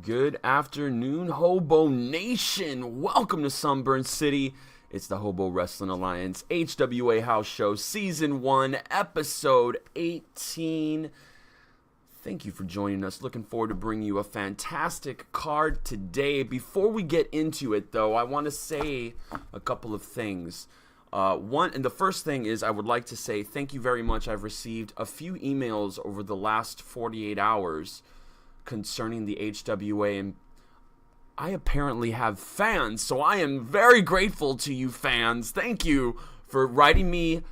Good afternoon, Hobo Nation. Welcome to Sunburn City. It's the Hobo Wrestling Alliance HWA House Show Season 1, Episode 18. Thank you for joining us. Looking forward to bringing you a fantastic card today. Before we get into it, though, I want to say a couple of things. And the first thing is I would like to say thank you very much. I've received a few emails over the last 48 hours concerning the HWA, and I apparently have fans, so I am very grateful to you fans. Thank you for writing me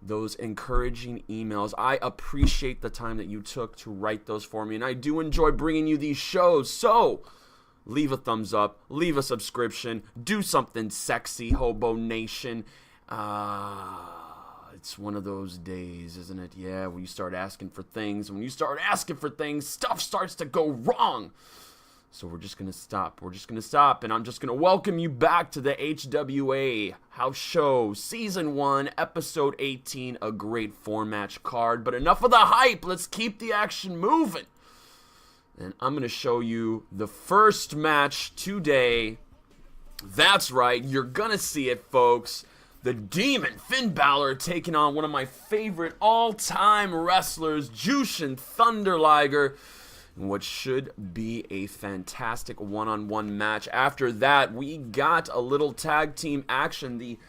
those encouraging emails. I appreciate the time that you took to write those for me, and I do enjoy bringing you these shows. So leave a thumbs up, leave a subscription, do something sexy, Hobo Nation. It's one of those days, isn't it? Yeah, when you start asking for things, and when you start asking for things, stuff starts to go wrong. So we're just going to stop. And I'm just going to welcome you back to the HWA House Show Season 1, Episode 18, a great 4-match card. But enough of the hype. Let's keep the action moving. And I'm going to show you the first match today. That's right. You're going to see it, folks. The Demon, Finn Balor, taking on one of my favorite all-time wrestlers, Jushin Thunder Liger, in what should be a fantastic one-on-one match. After that, we got a little tag team action. The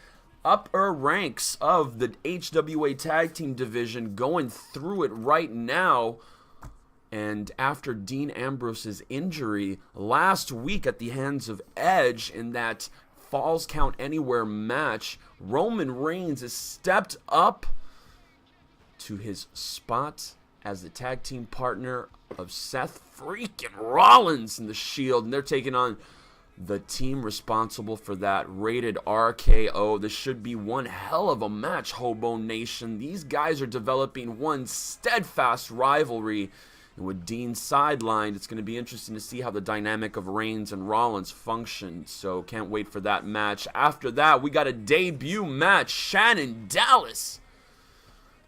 upper ranks of the HWA tag team division going through it right now. And after Dean Ambrose's injury last week at the hands of Edge in that Falls Count Anywhere match, Roman Reigns has stepped up to his spot as the tag team partner of Seth freaking Rollins in the Shield, and they're taking on the team responsible for that, Rated RKO. This should be one hell of a match, Hobo Nation. These guys are developing one steadfast rivalry, and with Dean sidelined, it's going to be interesting to see how the dynamic of Reigns and Rollins function, so can't wait for that match. After that, we got a debut match, Shannon Dallas.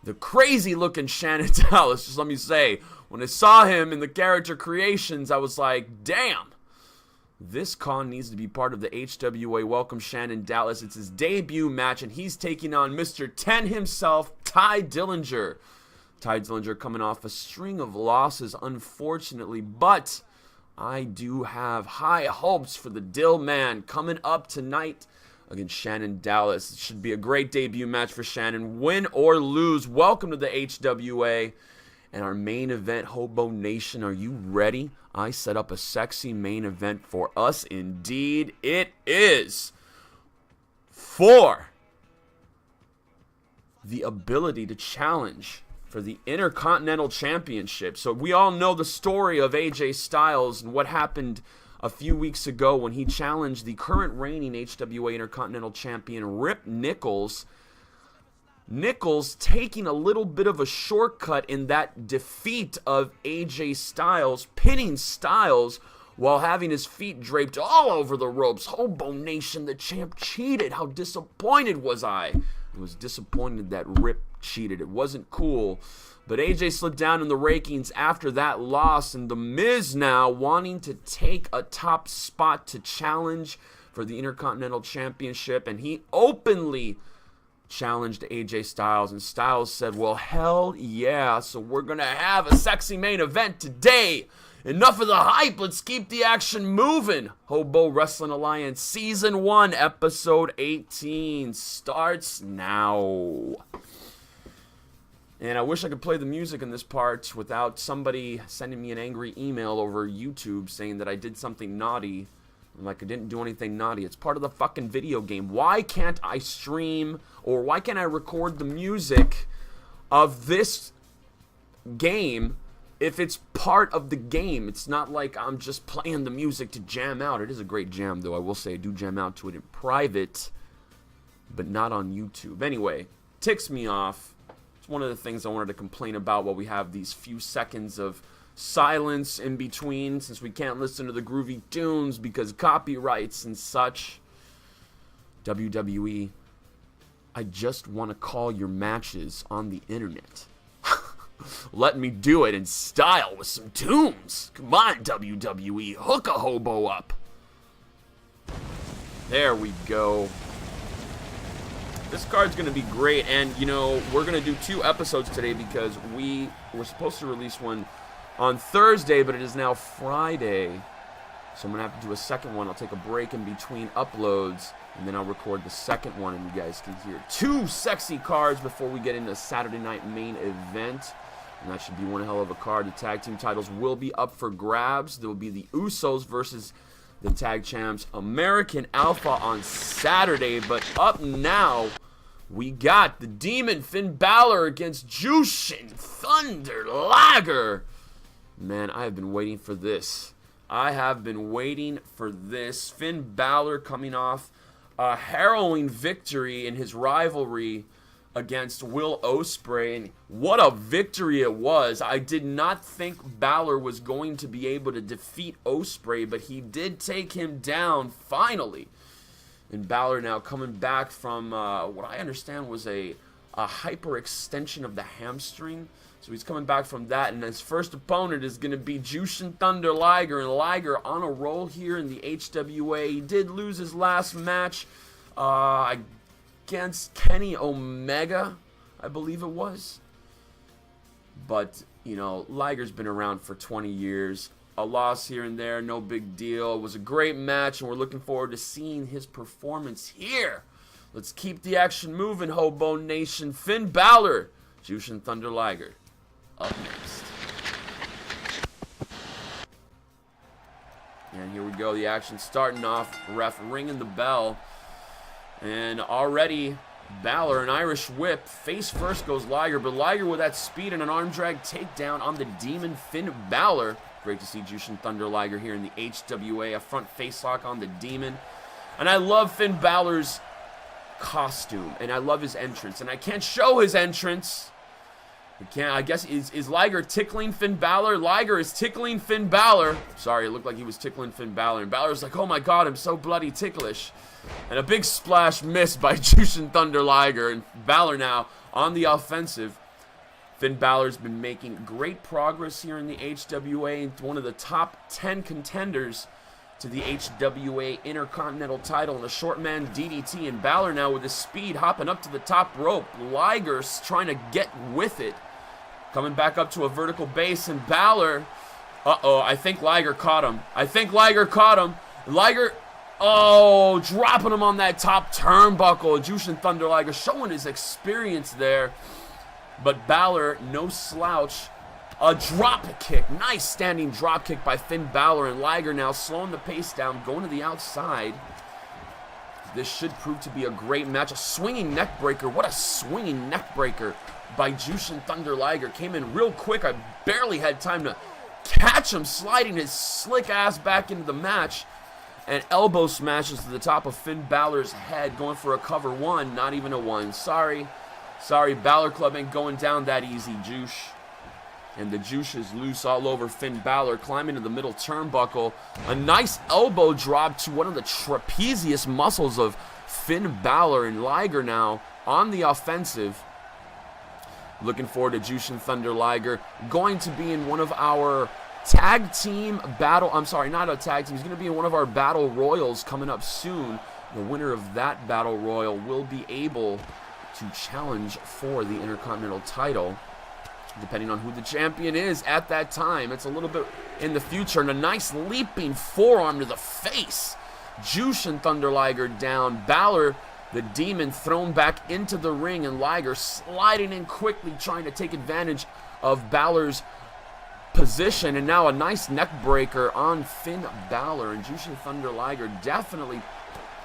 The crazy-looking Shannon Dallas, just let me say, when I saw him in the character creations, I was like, damn, this con needs to be part of the HWA. Welcome, Shannon Dallas. It's his debut match, and he's taking on Mr. 10 himself, Ty Dillinger. Ty Dillinger coming off a string of losses, unfortunately, but I do have high hopes for the Dill Man coming up tonight against Shannon Dallas. It should be a great debut match for Shannon. Win or lose, welcome to the HWA. And our main event, Hobo Nation, are you ready? I set up a sexy main event for us. Indeed, it is for the ability to challenge for the Intercontinental Championship. So we all know the story of AJ Styles and what happened a few weeks ago when he challenged the current reigning HWA Intercontinental Champion, Rip Nichols. Nichols taking a little bit of a shortcut in that defeat of AJ Styles, pinning Styles while having his feet draped all over the ropes. Hobo Nation, the champ cheated. How disappointed was I? I was disappointed that Rip cheated. It wasn't cool. But AJ slipped down in the rankings after that loss, and The Miz now wanting to take a top spot to challenge for the Intercontinental Championship, and he openly challenged AJ Styles, and Styles said, well, hell yeah, so we're going to have a sexy main event today. Enough of the hype, let's keep the action moving. Hobo Wrestling Alliance Season 1, Episode 18 starts now. And I wish I could play the music in this part without somebody sending me an angry email over YouTube saying that I did something naughty. Like I didn't do anything naughty. It's part of the fucking video game. Why can't I stream, or why can't I record the music of this game if it's part of the game? It's not like I'm just playing the music to jam out. It is a great jam, though. I will say I do jam out to it in private, but not on YouTube. Anyway, ticks me off. It's one of the things I wanted to complain about while we have these few seconds of silence in between, since we can't listen to the groovy tunes because copyrights and such. WWE, I just want to call your matches on the internet. Let me do it in style with some tunes. Come on, WWE, hook a hobo up. There we go. This card's going to be great, and, you know, we're going to do 2 episodes today because we were supposed to release one on Thursday, but it is now Friday. So I'm going to have to do a second one. I'll take a break in between uploads, and then I'll record the second one, and you guys can hear 2 sexy cards before we get into Saturday night main event. And that should be one hell of a card. The tag team titles will be up for grabs. There will be the Usos versus the tag champs American Alpha on Saturday. But up now, we got the Demon Finn Balor against Jushin Thunder Liger. Man, I have been waiting for this. I have been waiting for this. Finn Balor coming off a harrowing victory in his rivalry against Will Ospreay, and what a victory it was. I did not think Balor was going to be able to defeat Ospreay, but he did take him down finally. And Balor now coming back from what I understand was a hyperextension of the hamstring. So he's coming back from that, and his first opponent is going to be Jushin Thunder Liger, and Liger on a roll here in the HWA. He did lose his last match against Kenny Omega, I believe it was. But, you know, Liger's been around for 20 years. A loss here and there, no big deal. It was a great match, and we're looking forward to seeing his performance here. Let's keep the action moving, Hobo Nation. Finn Balor, Jushin Thunder Liger. Up next. And here we go. The action starting off. Ref ringing the bell. And already Balor, an Irish whip. Face first goes Liger. But Liger with that speed and an arm drag takedown on the Demon Finn Balor. Great to see Jushin Thunder Liger here in the HWA. A front face lock on the Demon. And I love Finn Balor's costume. And I love his entrance. And I can't show his entrance. I guess, is Liger tickling Finn Balor? Liger is tickling Finn Balor. Sorry, it looked like he was tickling Finn Balor. And Balor's like, oh my god, I'm so bloody ticklish. And a big splash miss by Jushin Thunder Liger. And Balor now on the offensive. Finn Balor's been making great progress here in the HWA. And one of the top 10 contenders to the HWA Intercontinental title. And a short man DDT. And Balor now with his speed hopping up to the top rope. Liger's trying to get with it. Coming back up to a vertical base, and Balor, I think Liger caught him. Liger, dropping him on that top turnbuckle. Jushin Thunder Liger showing his experience there. But Balor, no slouch. A drop kick, nice standing drop kick by Finn Balor, and Liger now slowing the pace down, going to the outside. This should prove to be a great match. A swinging neck breaker. What a swinging neck breaker by Jushin Thunder Liger. Came in real quick. I barely had time to catch him, sliding his slick ass back into the match. And elbow smashes to the top of Finn Balor's head, going for a cover 1. Not even a 1. Sorry, Balor Club ain't going down that easy, Juice. And the juice is loose all over Finn Balor, climbing to the middle turnbuckle. A nice elbow drop to one of the trapezius muscles of Finn Balor, and Liger now on the offensive. Looking forward to Jushin Thunder Liger. Going to be in one of our tag team battle. I'm sorry, not a tag team. He's going to be in one of our battle royals coming up soon. The winner of that battle royal will be able to challenge for the Intercontinental title, depending on who the champion is at that time. It's a little bit in the future. And a nice leaping forearm to the face. Jushin Thunder Liger down. Balor, the Demon, thrown back into the ring. And Liger sliding in quickly, trying to take advantage of Balor's position. And now a nice neck breaker on Finn Balor. And Jushin Thunder Liger definitely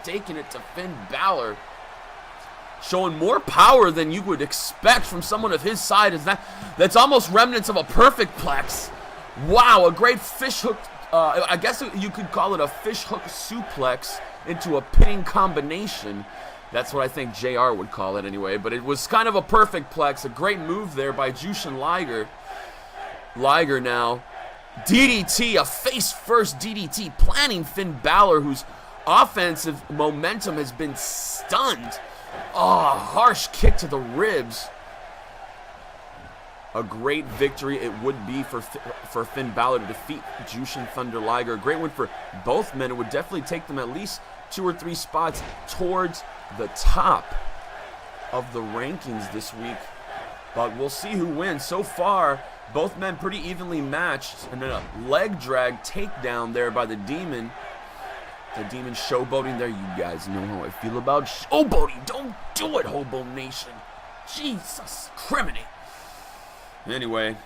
taking it to Finn Balor. Showing more power than you would expect from someone of his size. That's almost remnants of a perfect plex. Wow, a great fish hook. I guess you could call it a fish hook suplex into a pinning combination. That's what I think JR would call it anyway. But it was kind of a perfect plex. A great move there by Jushin Liger. Liger now. DDT, a face-first DDT, planning Finn Balor, whose offensive momentum has been stunned. Oh, harsh kick to the ribs. a great victory it would be for Finn Balor to defeat Jushin Thunder Liger. A great win for both men. It would definitely take them at least 2 or 3 spots towards the top of the rankings this week. But we'll see who wins. So far, both men pretty evenly matched. And then a leg drag takedown there by the Demon. The Demon showboating there. You guys know how I feel about showboating. Don't do it, Hobo Nation. Jesus, criminate. Anyway,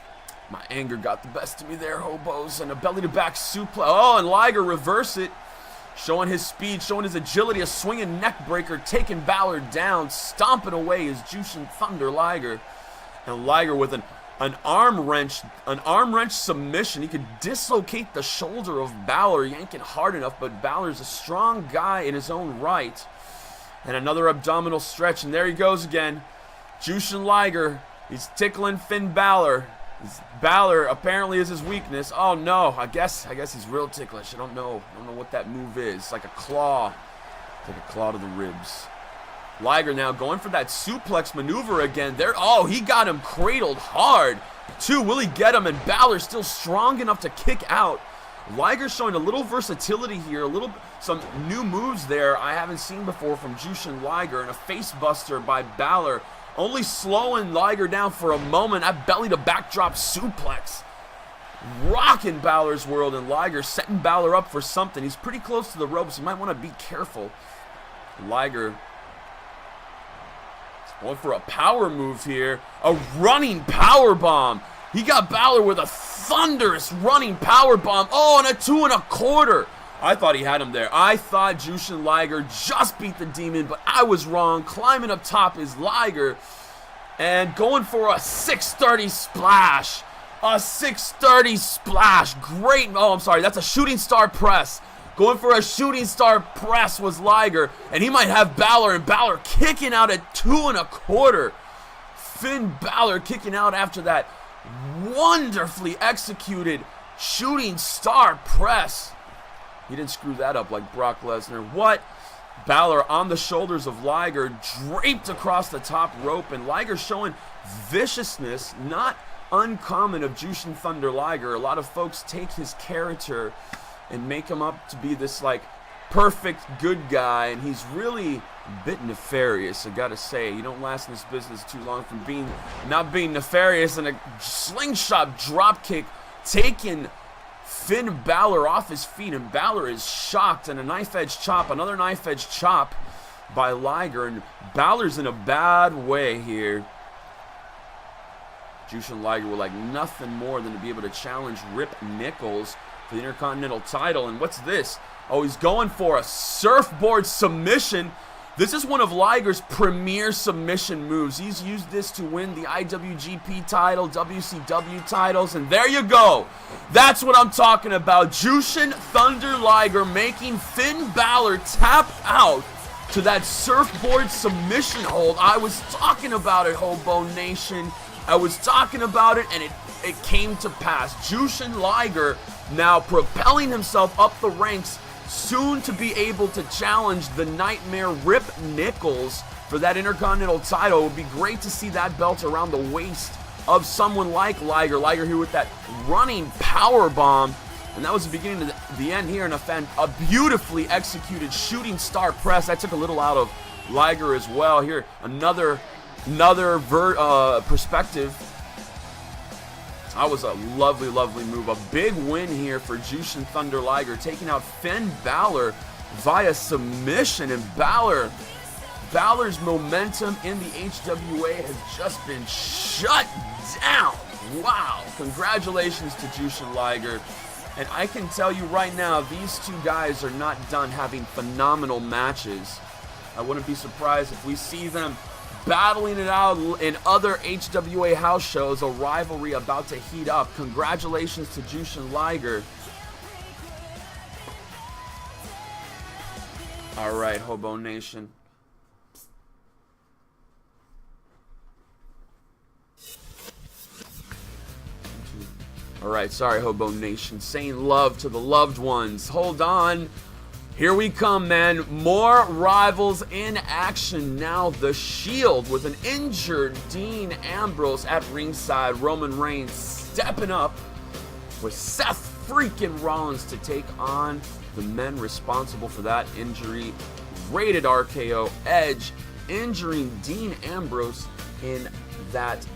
my anger got the best of me there, Hobos. And a belly-to-back suplex. Oh, and Liger reverse it. Showing his speed, showing his agility. A swinging neck breaker, taking Balor down. Stomping away is Jushin Thunder Liger. And Liger with an arm wrench submission. He could dislocate the shoulder of Balor, yanking hard enough, but Balor's a strong guy in his own right. And another abdominal stretch, and there he goes again. Jushin Liger, he's tickling Finn Balor. Balor apparently is his weakness. Oh no, I guess he's real ticklish. I don't know what that move is. It's like a claw. It's like a claw to the ribs. Liger now going for that suplex maneuver again. There, oh, he got him cradled hard. 2, will he get him? And Balor still strong enough to kick out. Liger showing a little versatility here, some new moves there I haven't seen before from Jushin Liger, and a face buster by Balor, only slowing Liger down for a moment. That belly to backdrop suplex, rocking Balor's world, and Liger setting Balor up for something. He's pretty close to the ropes. You might want to be careful. Liger going for a power move here. A running power bomb. He got Balor with a thunderous running power bomb. Oh, and a 2 1/4. I thought he had him there. I thought Jushin Liger just beat the Demon, but I was wrong. Climbing up top is Liger. And going for a 630 splash. A 630 splash. Great. Oh, I'm sorry. That's a shooting star press. Going for a shooting star press was Liger, and he might have Balor, and Balor kicking out at 2 1/4. Finn Balor kicking out after that wonderfully executed shooting star press. He didn't screw that up like Brock Lesnar. What? Balor on the shoulders of Liger, draped across the top rope, and Liger showing viciousness, not uncommon of Jushin Thunder Liger. A lot of folks take his character and make him up to be this like perfect good guy, and he's really a bit nefarious. I gotta say, you don't last in this business too long from not being nefarious. And a slingshot drop kick taking Finn Balor off his feet, and Balor is shocked. And a knife edge chop, another knife edge chop by Liger, and Balor's in a bad way here. Jushin Liger would like nothing more than to be able to challenge Rip Nichols for the Intercontinental title. And what's this? Oh, he's going for a surfboard submission. This is one of Liger's premier submission moves. He's used this to win the IWGP title, WCW titles, and there you go. That's what I'm talking about. Jushin Thunder Liger making Finn Balor tap out to that surfboard submission hold. I was talking about it, Hobo Nation. I was talking about it, and it came to pass. Jushin Liger now propelling himself up the ranks, soon to be able to challenge the Nightmare Rip Nichols for that Intercontinental title. It would be great to see that belt around the waist of someone like Liger. Liger here with that running power bomb, and that was the beginning of the end here, and a beautifully executed shooting star press. That took a little out of Liger as well. Here, another perspective. That was a lovely, lovely move. A big win here for Jushin Thunder Liger, taking out Finn Balor via submission. And Balor's momentum in the HWA has just been shut down. Wow. Congratulations to Jushin Liger. And I can tell you right now, these two guys are not done having phenomenal matches. I wouldn't be surprised if we see them battling it out in other HWA house shows. A rivalry about to heat up. Congratulations to Jushin Liger. All right, Hobo Nation. All right, sorry, Hobo Nation. Saying love to the loved ones. Hold on. Here we come, man. More rivals in action now. The Shield with an injured Dean Ambrose at ringside. Roman Reigns stepping up with Seth freaking Rollins to take on the men responsible for that injury. Rated RKO. Edge injuring Dean Ambrose in that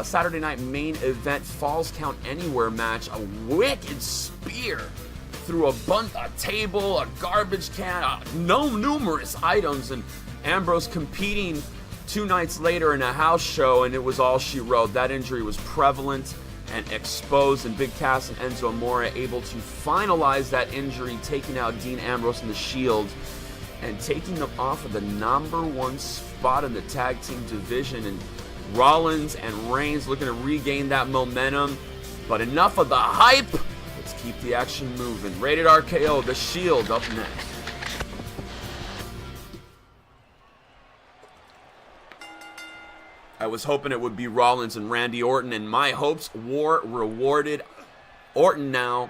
Saturday night main event Falls Count Anywhere match. A wicked spear through a table, a garbage can, numerous items, and Ambrose competing 2 nights later in a house show, and it was all she wrote. That injury was prevalent and exposed, and Big Cass and Enzo Amore able to finalize that injury, taking out Dean Ambrose in the Shield and taking them off of the #1 spot in the tag team division. And Rollins and Reigns looking to regain that momentum, but enough of the hype. Let's keep the action moving. Rated RKO, the Shield up next. I was hoping it would be Rollins and Randy Orton, and my hopes were rewarded. Orton now,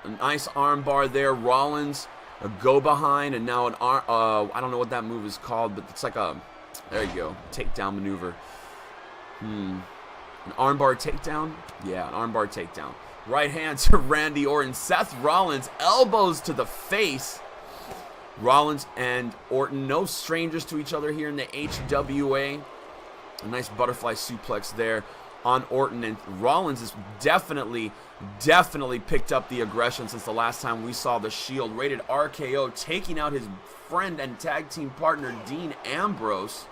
a nice armbar there. Rollins, a go behind, and now an I don't know what that move is called, but it's like a, there you go, takedown maneuver. An armbar takedown? Yeah, an armbar takedown. Right hand to Randy Orton. Seth Rollins, elbows to the face. Rollins and Orton, no strangers to each other here in the HWA. A nice butterfly suplex there on Orton, and Rollins has definitely picked up the aggression since the last time we saw the Shield. Rated RKO, taking out his friend and tag team partner Dean Ambrose.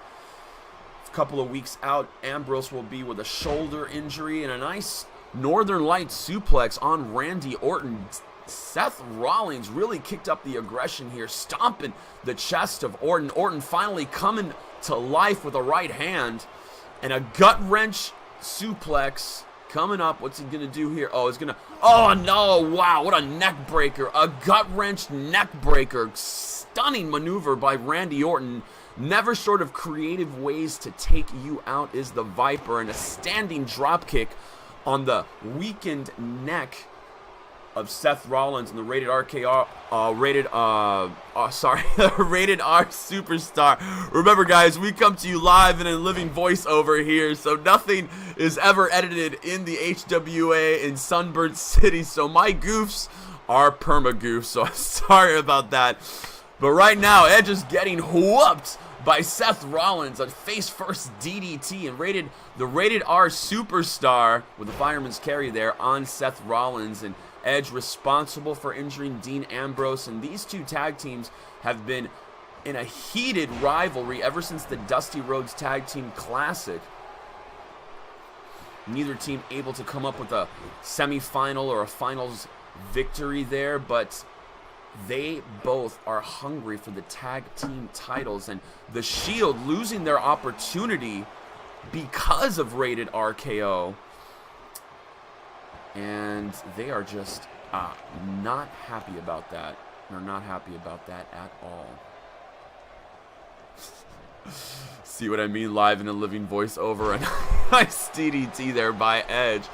A couple of weeks out, Ambrose will be with a shoulder injury, and a nice Northern Light suplex on Randy Orton. Seth Rollins really kicked up the aggression here, stomping the chest of Orton. Orton finally coming to life with a right hand, and a gut wrench suplex coming up. What's he gonna do here? Oh, he's gonna, oh no, wow, what a neck breaker. A gut wrench neck breaker. Stunning maneuver by Randy Orton. Never short of creative ways to take you out is the Viper, and a standing drop kick on the weakened neck of Seth Rollins, and the rated RKR, rated R superstar. Remember, guys, we come to you live and in living voiceover here, so nothing is ever edited in the HWA in Sunbird City, so my goofs are perma-goofs, so I'm sorry about that. But right now, Edge is getting whooped by Seth Rollins, a face-first DDT, and the rated R superstar with the fireman's carry there on Seth Rollins, and Edge responsible for injuring Dean Ambrose. And these two tag teams have been in a heated rivalry ever since the Dusty Rhodes Tag Team Classic. Neither team able to come up with a semi-final or a finals victory there, but they both are hungry for the tag team titles, and the Shield losing their opportunity because of rated RKO, and they are just not happy about that. They're not happy about that at all. See what I mean? Live in a living voiceover. A nice DDT there by Edge.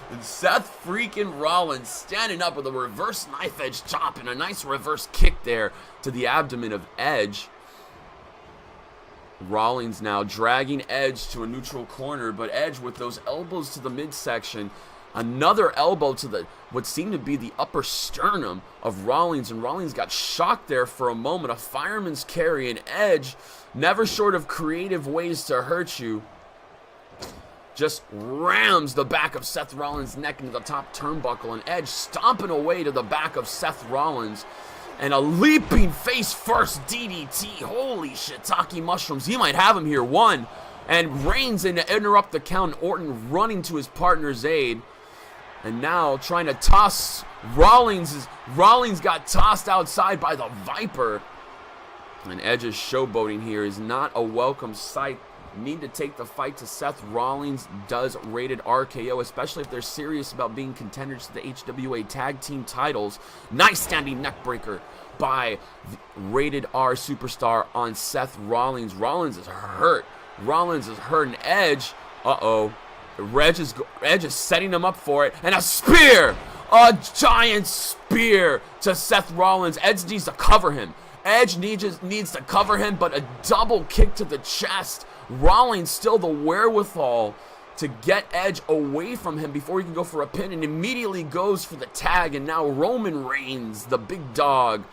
And Seth freaking Rollins standing up with a reverse knife edge chop and a nice reverse kick there to the abdomen of Edge. Rollins now dragging Edge to a neutral corner, but Edge with those elbows to the midsection. Another elbow to the what seemed to be the upper sternum of Rollins, and Rollins got shocked there for a moment. A fireman's carry, and Edge, never short of creative ways to hurt you, just rams the back of Seth Rollins' neck into the top turnbuckle, and Edge stomping away to the back of Seth Rollins, and a leaping face-first DDT. Holy shiitake mushrooms. He might have him here. One, and Reigns in to interrupt the count. Orton running to his partner's aid, and now trying to toss Rollins. Rollins got tossed outside by the Viper, and Edge's showboating here is not a welcome sight. Need to take the fight to Seth Rollins. Does rated RKO, especially if they're serious about being contenders to the HWA tag team titles. Nice standing neck breaker by the rated R superstar on Seth Rollins. Rollins is hurt. Rollins is hurt, and Edge, Edge is setting him up for it, and a spear A giant spear to Seth Rollins. Edge needs to cover him. Edge needs to cover him, but a double kick to the chest. Rollins still the wherewithal to get Edge away from him before he can go for a pin, and immediately goes for the tag. And now Roman Reigns, the big dog,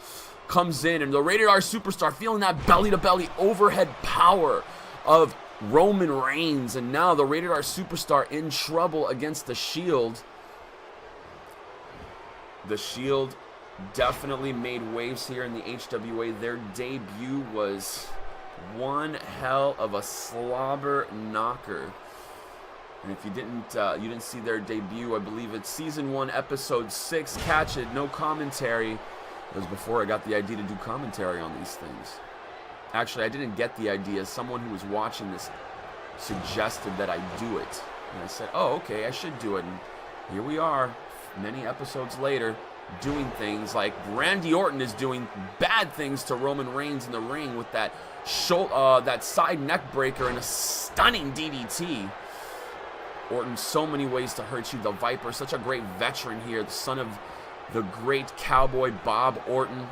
comes in, and the Rated R Superstar feeling that belly-to-belly overhead power of Roman Reigns. And now the Rated R Superstar in trouble against the Shield. The Shield definitely made waves here in the HWA. Their debut was one hell of a slobber knocker. And if you didn't see their debut, I believe it's season 1, episode 6. Catch it, no commentary. It was before I got the idea to do commentary on these things. Actually, I didn't get the idea. Someone who was watching this suggested that I do it. And I said, oh, okay, I should do it. And here we are, many episodes later, doing things like Randy Orton is doing bad things to Roman Reigns in the ring with that side neck breaker and a stunning DDT. Orton, so many ways to hurt you. The Viper, such a great veteran here, the son of the great Cowboy Bob Orton.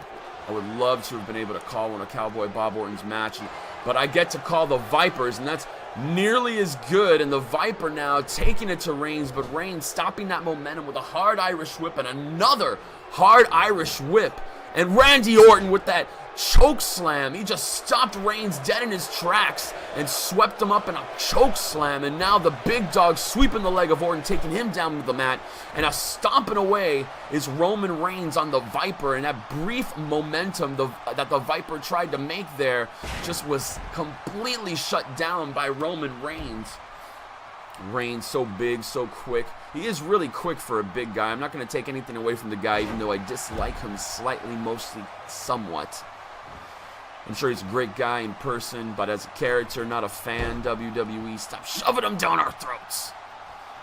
I would love to have been able to call one of Cowboy Bob Orton's match, but I get to call the Vipers, and that's nearly as good. And the Viper now taking it to Reigns, but Reigns stopping that momentum with a hard Irish whip and another hard Irish whip. And Randy Orton with that choke slam. He just stopped Reigns dead in his tracks and swept him up in a choke slam. And now the big dog sweeping the leg of Orton, taking him down to the mat. And a stomping away is Roman Reigns on the Viper. And that brief momentum that the Viper tried to make there just was completely shut down by Roman Reigns. Reigns so big, so quick. He is really quick for a big guy. I'm not going to take anything away from the guy, even though I dislike him slightly, mostly, somewhat. I'm sure he's a great guy in person, but as a character, not a fan. WWE, stop shoving him down our throats.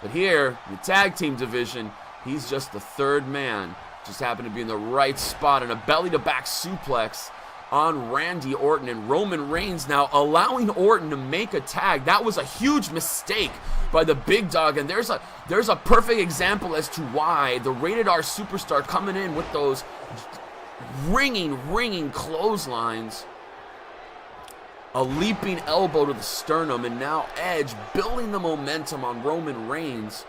But here, in the tag team division, he's just the third man. Just happened to be in the right spot, and a belly-to-back suplex on Randy Orton, and Roman Reigns now allowing Orton to make a tag. That was a huge mistake by the big dog, and there's a perfect example as to why the Rated R Superstar coming in with those ringing clotheslines. A leaping elbow to the sternum, and now Edge building the momentum on Roman Reigns.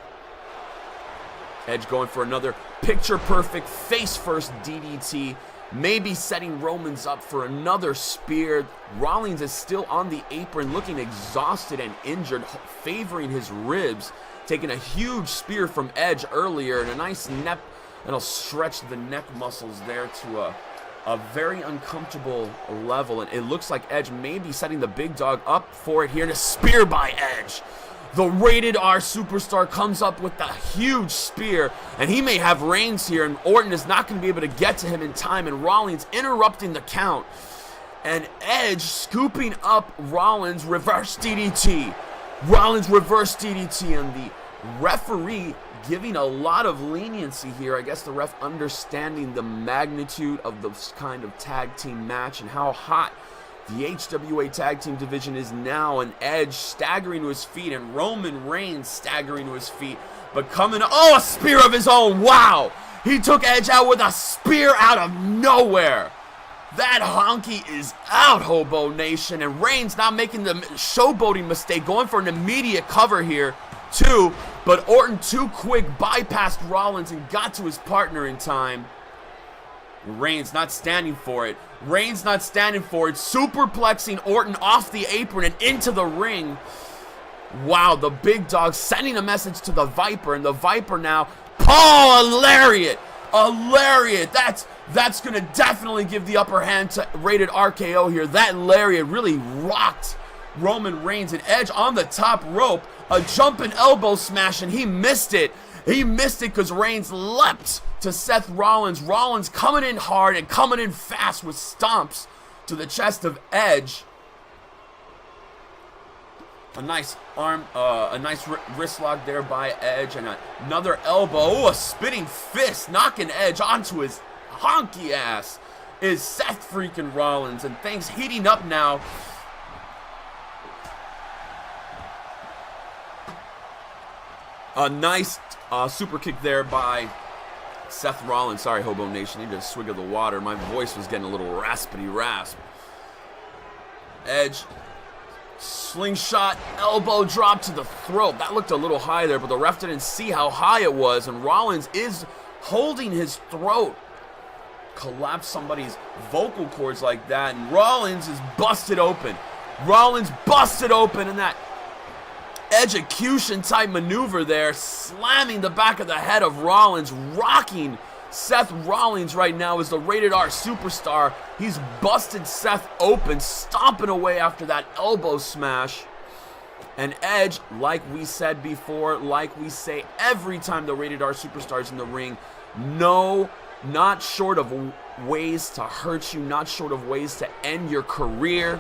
Edge going for another picture-perfect face-first DDT, maybe setting Roman's up for another spear. Rollins is still on the apron, looking exhausted and injured, favoring his ribs, taking a huge spear from Edge earlier, and a nice neck, and it'll stretch the neck muscles there to a very uncomfortable level. And it looks like Edge may be setting the big dog up for it here, and a spear by Edge. The Rated R Superstar comes up with the huge spear, and he may have Reigns here, and Orton is not going to be able to get to him in time, and Rollins interrupting the count. And Edge scooping up Rollins, reverse DDT. Rollins reverse DDT, and the referee giving a lot of leniency here. I guess the ref understanding the magnitude of this kind of tag team match and how hot the HWA tag team division is now, and Edge staggering to his feet, and Roman Reigns staggering to his feet, but coming, oh, a spear of his own, wow! He took Edge out with a spear out of nowhere. That honky is out, Hobo Nation, and Reigns not making the showboating mistake, going for an immediate cover here, too, but Orton too quick bypassed Rollins and got to his partner in time. Reigns not standing for it. Reigns not standing for it. Superplexing Orton off the apron and into the ring. Wow, the big dog sending a message to the Viper, and the Viper now, a lariat. A lariat. That's going to definitely give the upper hand to Rated RKO here. That lariat really rocked Roman Reigns, and Edge on the top rope. A jumping elbow smash, and he missed it. He missed it because Reigns leapt to Seth Rollins. Rollins coming in hard and coming in fast with stomps to the chest of Edge. A nice wrist lock there by Edge, and another elbow. Oh, a spinning fist knocking Edge onto his honky ass is Seth freaking Rollins, and things heating up now. A nice super kick there by Seth Rollins, sorry, Hobo Nation, need a swig of the water. My voice was getting a little raspity rasp. Edge, slingshot, elbow drop to the throat. That looked a little high there, but the ref didn't see how high it was, and Rollins is holding his throat. Collapse somebody's vocal cords like that, and Rollins is busted open. Rollins busted open in that execution type maneuver there, slamming the back of the head of Rollins, rocking Seth Rollins right now is the Rated R superstar. He's busted Seth open, stomping away after that elbow smash. And Edge, like we said before, like we say every time the Rated R superstar's in the ring, no, not short of ways to hurt you, not short of ways to end your career.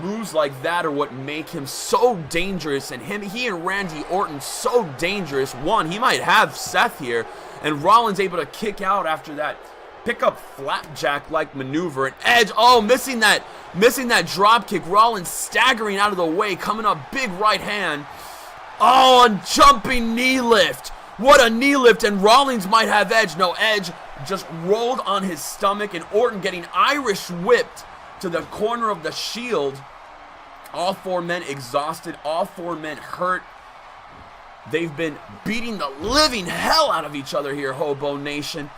Moves like that are what make him so dangerous, and he and Randy Orton so dangerous. One, he might have Seth here, and Rollins able to kick out after that pick-up flapjack-like maneuver, and Edge, oh, missing that drop kick. Rollins staggering out of the way, coming up, big right hand. Oh, a jumping knee lift. What a knee lift, and Rollins might have Edge. No, Edge just rolled on his stomach, and Orton getting Irish whipped to the corner of the Shield. All four men exhausted, all four men hurt. They've been beating the living hell out of each other here, Hobo Nation.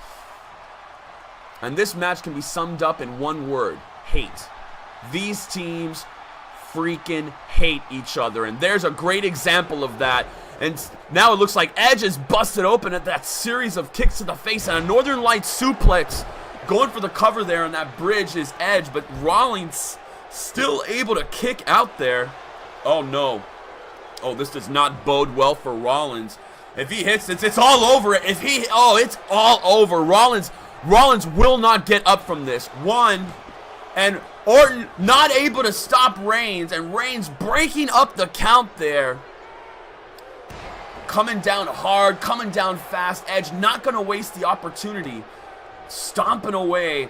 And this match can be summed up in one word: hate. These teams freaking hate each other, and there's a great example of that. And now it looks like Edge is busted open at that series of kicks to the face and a Northern Lights suplex. Going for the cover there on that bridge is Edge, but Rollins still able to kick out there. Oh no. Oh, this does not bode well for Rollins. If he hits it, it's all over. It's all over. Rollins will not get up from this. One, and Orton not able to stop Reigns, and Reigns breaking up the count there. Coming down hard, coming down fast. Edge not going to waste the opportunity. Stomping away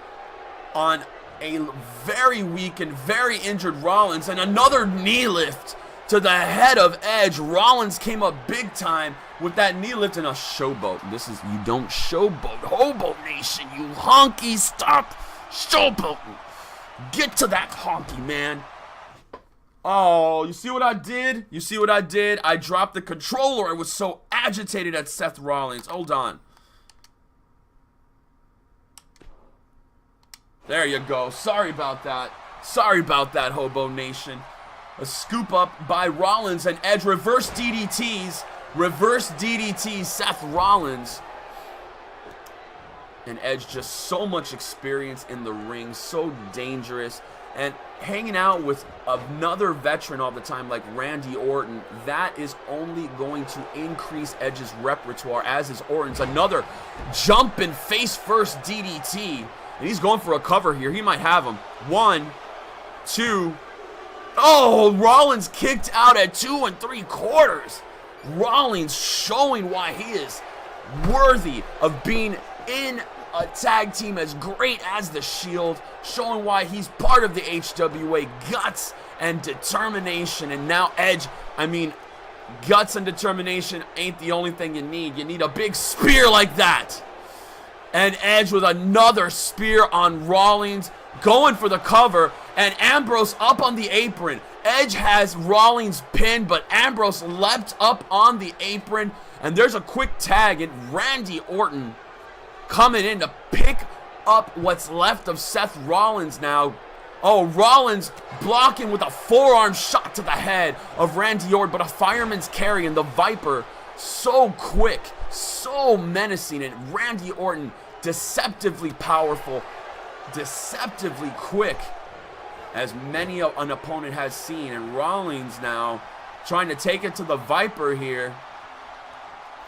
on a very weak and very injured Rollins, and another knee lift to the head of Edge. Rollins came up big time with that knee lift and a showboat. You don't showboat, Hobo Nation, you honky, stop showboating. Get to that honky, man. Oh, you see what I did? You see what I did? I dropped the controller. I was so agitated at Seth Rollins. Hold on. There you go. Sorry about that. Sorry about that, Hobo Nation. A scoop up by Rollins, and Edge reverse DDTs. Reverse DDTs Seth Rollins. And Edge just so much experience in the ring. So dangerous. And hanging out with another veteran all the time like Randy Orton, that is only going to increase Edge's repertoire, as is Orton's. Another jumping face-first DDT. And he's going for a cover here. He might have him. 1, 2. Oh, Rollins kicked out at 2 3/4. Rollins showing why he is worthy of being in a tag team as great as the Shield. Showing why he's part of the HWA. Guts and determination. And now Edge, guts and determination ain't the only thing you need. You need a big spear like that. And Edge with another spear on Rollins, going for the cover, and Ambrose up on the apron. Edge has Rollins pinned, but Ambrose leapt up on the apron, and there's a quick tag, and Randy Orton coming in to pick up what's left of Seth Rollins now. Oh, Rollins blocking with a forearm shot to the head of Randy Orton, but a fireman's carry, and the Viper so quick, so menacing, and Randy Orton deceptively powerful, deceptively quick, as many an opponent has seen. And Rollins now trying to take it to the Viper here,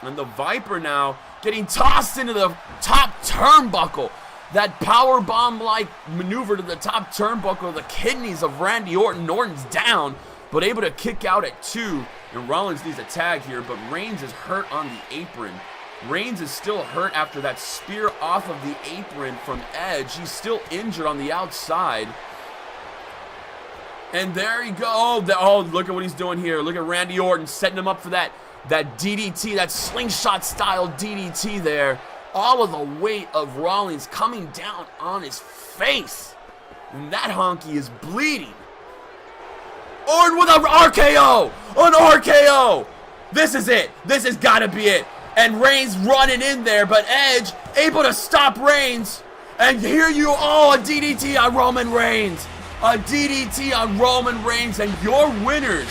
and the Viper now getting tossed into the top turnbuckle. That power bomb like maneuver to the top turnbuckle, the kidneys of Randy Orton. Orton's down, but able to kick out at 2. And Rollins needs a tag here, but Reigns is hurt on the apron. Reigns is still hurt after that spear off of the apron from Edge. He's still injured on the outside. And there you go. Oh, look at what he's doing here. Look at Randy Orton setting him up for that that DDT, that slingshot style DDT there. All of the weight of Rollins coming down on his face. And that honky is bleeding. Orton with an RKO! An RKO! This is it. This has got to be it. And Reigns running in there, but Edge able to stop Reigns. And here you are, a DDT on Roman Reigns. A DDT on Roman Reigns. And your winners,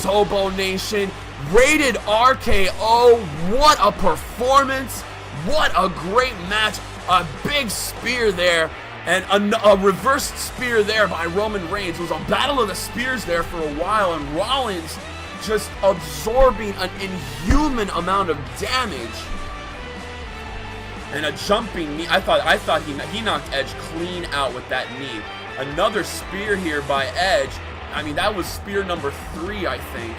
Hobo Nation. Rated RKO. What a performance. What a great match. A big spear there. And a reversed spear there by Roman Reigns. It was a battle of the spears there for a while. And Rollins just absorbing an inhuman amount of damage. And a jumping knee. I thought he knocked Edge clean out with that knee. Another spear here by Edge. I mean, that was spear number 3, I think.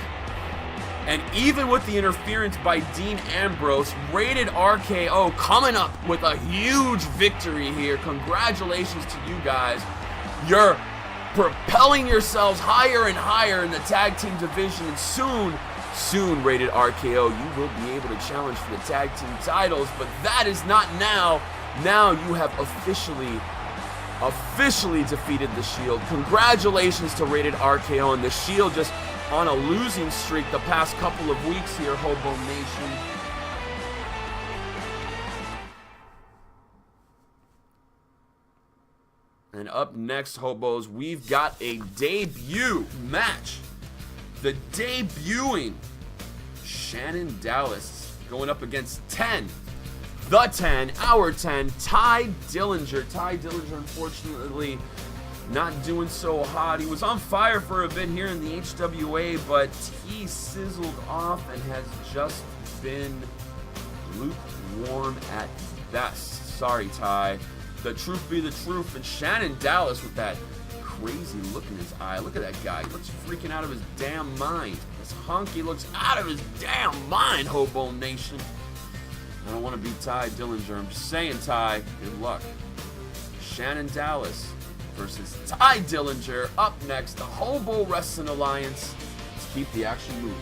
And even with the interference by Dean Ambrose, rated RKO coming up with a huge victory here. Congratulations to you guys. You're propelling yourselves higher and higher in the tag team division. And soon, rated RKO, you will be able to challenge for the tag team titles. But that is not now. Now you have officially defeated the Shield. Congratulations to rated RKO and the Shield just on a losing streak the past couple of weeks here, Hobo Nation. And up next, Hobos, we've got a debut match. The debuting Shannon Dallas going up against our 10, Ty Dillinger. Ty Dillinger, unfortunately, not doing so hot. He was on fire for a bit here in the HWA, but he sizzled off and has just been lukewarm at best. Sorry, Ty. The truth be the truth. And Shannon Dallas with that crazy look in his eye. Look at that guy. He looks freaking out of his damn mind. This honky looks out of his damn mind, Hobo Nation. I don't want to be Ty Dillinger. I'm just saying, Ty, good luck. Shannon Dallas versus Ty Dillinger. Up next, the Hobo Wrestling Alliance. Let's keep the action moving.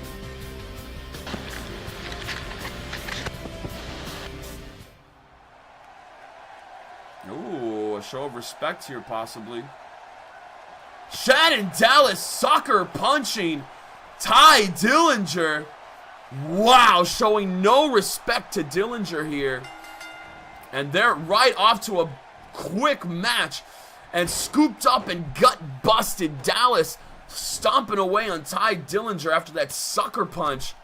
Ooh, a show of respect here, possibly. Shannon Dallas sucker punching Ty Dillinger. Wow, showing no respect to Dillinger here. And they're right off to a quick match. And scooped up and gut busted. Dallas stomping away on Ty Dillinger after that sucker punch.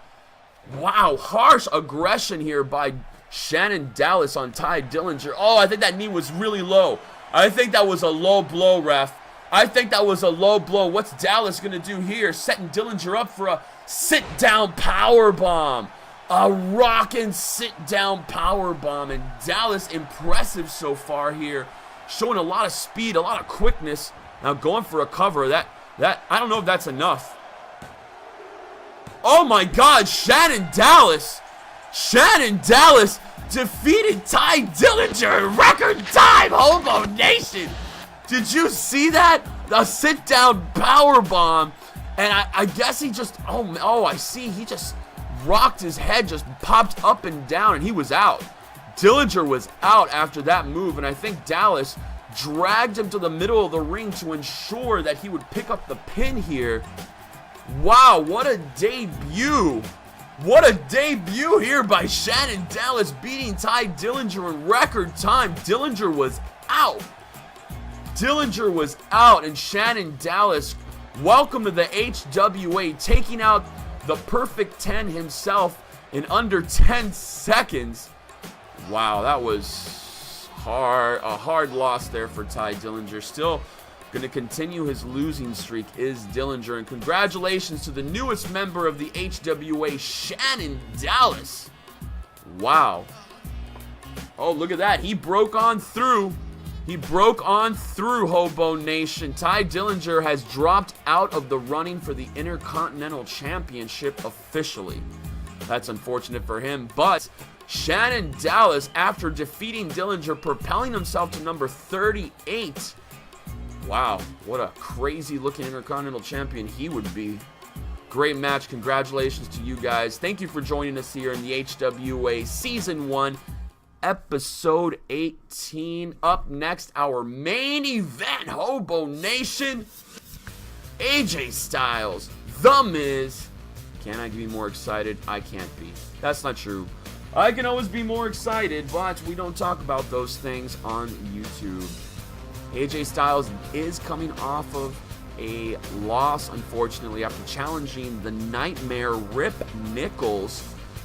Wow, harsh aggression here by Shannon Dallas on Ty Dillinger. Oh, I think that knee was really low. I think that was a low blow, ref. I think that was a low blow. What's Dallas going to do here? Setting Dillinger up for a sit-down powerbomb. A rockin' sit-down powerbomb. And Dallas impressive so far here. Showing a lot of speed, a lot of quickness. Now going for a cover. That I don't know if that's enough. Oh my God, Shannon Dallas. Shannon Dallas defeated Ty Dillinger in record time, Hobo Nation. Did you see that? A sit-down powerbomb. And I guess he just, oh, I see. He just rocked his head, just popped up and down, and he was out. Dillinger was out after that move, and I think Dallas dragged him to the middle of the ring to ensure that he would pick up the pin here. Wow, what a debut. What a debut here by Shannon Dallas, beating Ty Dillinger in record time. Dillinger was out. Dillinger was out, and Shannon Dallas, welcome to the HWA, taking out the Perfect 10 himself in under 10 seconds. Wow, that was a hard loss there for Ty Dillinger. Still going to continue his losing streak is Dillinger. And congratulations to the newest member of the HWA, Shannon Dallas. Wow. Oh, look at that. He broke on through. He broke on through, Hobo Nation. Ty Dillinger has dropped out of the running for the Intercontinental Championship officially. That's unfortunate for him, but Shannon Dallas, after defeating Dillinger, propelling himself to number 38. Wow, what a crazy looking Intercontinental Champion he would be. Great match. Congratulations to you guys. Thank you for joining us here in the HWA Season 1, Episode 18. Up next, our main event, Hobo Nation. AJ Styles, The Miz. Can I be more excited? I can't be. That's not true. I can always be more excited, but we don't talk about those things on YouTube. AJ Styles is coming off of a loss, unfortunately, after challenging the Nightmare Rip Nichols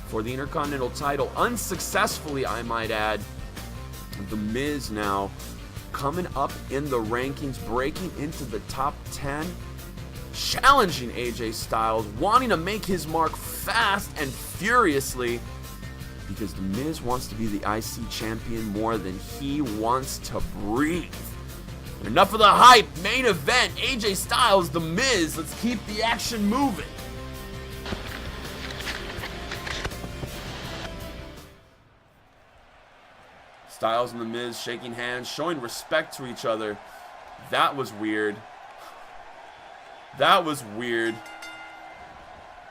for the Intercontinental title. Unsuccessfully, I might add. The Miz now coming up in the rankings, breaking into the top 10, challenging AJ Styles, wanting to make his mark fast and furiously, because The Miz wants to be the IC champion more than he wants to breathe. Enough of the hype. Main event, AJ Styles, The Miz. Let's keep the action moving. Styles and The Miz shaking hands, showing respect to each other. That was weird. That was weird.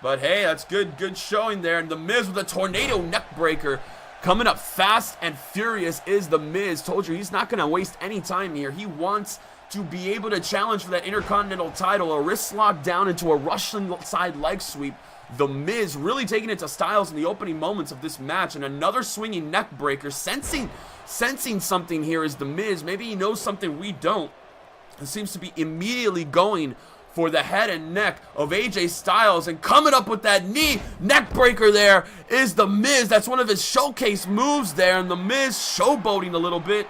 But hey, that's good showing there. And The Miz with a tornado neck breaker. Coming up fast and furious is The Miz. Told you, he's not going to waste any time here. He wants to be able to challenge for that Intercontinental title. A wrist lock down into a Russian side leg sweep. The Miz really taking it to Styles in the opening moments of this match. And another swinging neck breaker. Sensing something here is The Miz. Maybe he knows something we don't. It seems to be immediately going for the head and neck of AJ Styles, and coming up with that knee neck breaker there is The Miz. That's one of his showcase moves there, and The Miz showboating a little bit.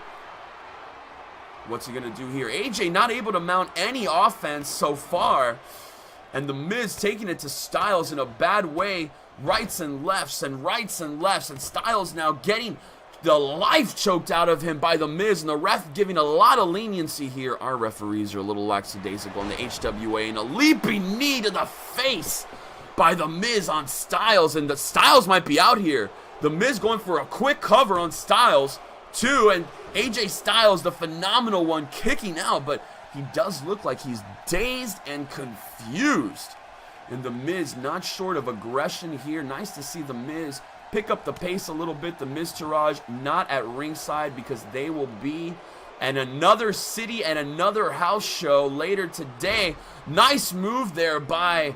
What's he gonna do here? AJ not able to mount any offense so far, and The Miz taking it to Styles in a bad way. Rights and lefts and rights and lefts, and Styles now getting the life choked out of him by The Miz, and the ref giving a lot of leniency here. Our referees are a little lackadaisical in the HWA, and a leaping knee to the face by The Miz on Styles, and the Styles might be out here. The Miz going for a quick cover on Styles too, and AJ Styles, the phenomenal one, kicking out, but he does look like he's dazed and confused. And The Miz not short of aggression here. Nice to see The Miz pick up the pace a little bit. The Miztourage not at ringside because they will be in another city and another house show later today. Nice move there by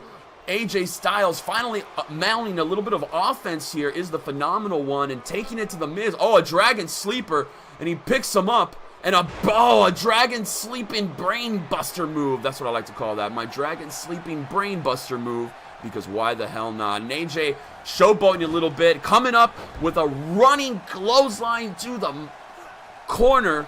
AJ Styles. Finally mounting a little bit of offense here is the phenomenal one, and taking it to The Miz. Oh, a dragon sleeper, and he picks him up. And a dragon sleeping brain buster move. That's what I like to call that. My dragon sleeping brain buster move. Because why the hell not? And AJ showboating a little bit. Coming up with a running clothesline to the corner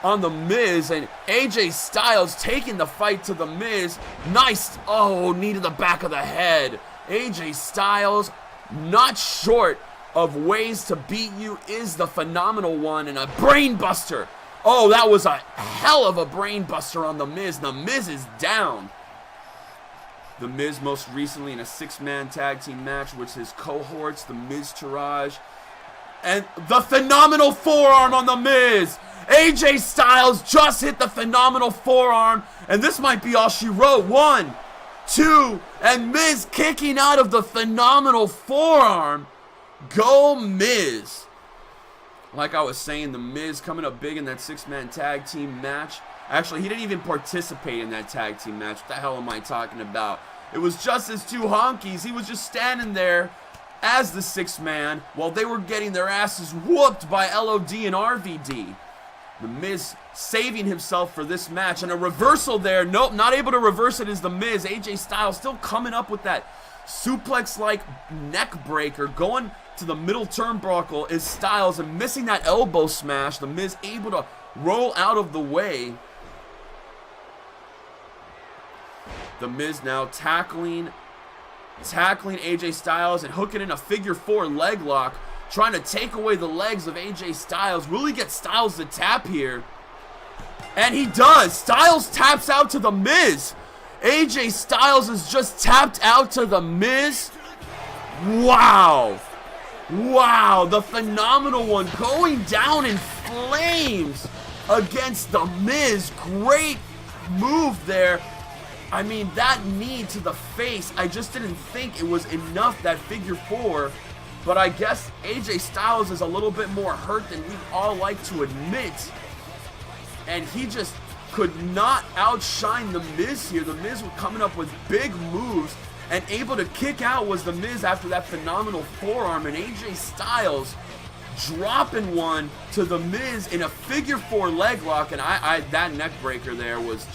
on The Miz. And AJ Styles taking the fight to The Miz. Nice. Oh, knee to the back of the head. AJ Styles not short of ways to beat you is the phenomenal one. And a brain buster. Oh, that was a hell of a brain buster on The Miz. The Miz is down. The Miz most recently in a 6-man tag team match with his cohorts, the Miztourage. And the phenomenal forearm on The Miz. AJ Styles just hit the phenomenal forearm. And this might be all she wrote. 1, 2, and Miz kicking out of the phenomenal forearm. Go Miz. Like I was saying, The Miz coming up big in that 6-man tag team match. Actually, he didn't even participate in that tag team match. What the hell am I talking about? It was just his two honkies. He was just standing there as the 6th man while they were getting their asses whooped by LOD and RVD. The Miz saving himself for this match. And a reversal there. Nope, not able to reverse it is The Miz. AJ Styles still coming up with that suplex-like neck breaker. Going to the middle turnbuckle is Styles, and missing that elbow smash. The Miz able to roll out of the way. The Miz now tackling AJ Styles and hooking in a figure 4 leg lock, trying to take away the legs of AJ Styles. Really get Styles to tap here. And he does. Styles taps out to The Miz. AJ Styles is just tapped out to The Miz. Wow. Wow, the phenomenal one going down in flames against The Miz. Great move there. I mean, that knee to the face, I just didn't think it was enough, that figure 4. But I guess AJ Styles is a little bit more hurt than we all like to admit. And he just could not outshine The Miz here. The Miz was coming up with big moves and able to kick out was The Miz after that phenomenal forearm. And AJ Styles dropping one to The Miz in a figure 4 leg lock, and that neck breaker there was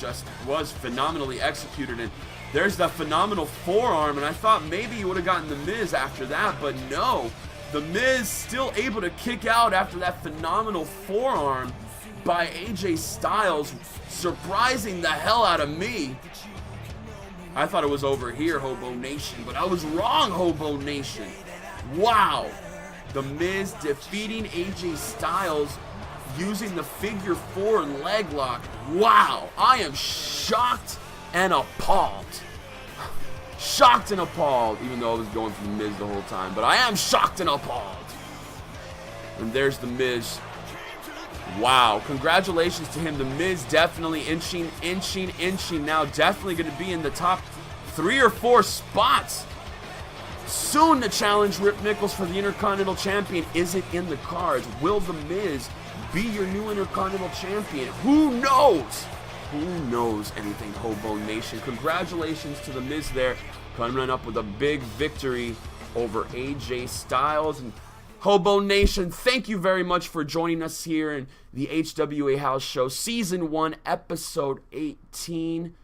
phenomenally executed, and there's the phenomenal forearm, and I thought maybe you would have gotten The Miz after that, but no, The Miz still able to kick out after that phenomenal forearm by AJ Styles, surprising the hell out of me. I thought it was over here, Hobo Nation, but I was wrong, Hobo Nation. Wow. The Miz defeating AJ Styles using the figure 4 leg lock. Wow, I am shocked and appalled. Shocked and appalled, even though I was going for The Miz the whole time. But I am shocked and appalled. And there's The Miz. Wow, congratulations to him. The Miz definitely inching now. Definitely going to be in the top 3 or 4 spots. Soon to challenge Rip Nichols for the Intercontinental Champion. Is it in the cards? Will The Miz be your new Intercontinental Champion? Who knows? Who knows anything, Hobo Nation? Congratulations to The Miz there, coming up with a big victory over AJ Styles. And Hobo Nation, thank you very much for joining us here in the HWA House Show, Season 1, Episode 18.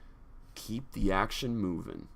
Keep the action moving.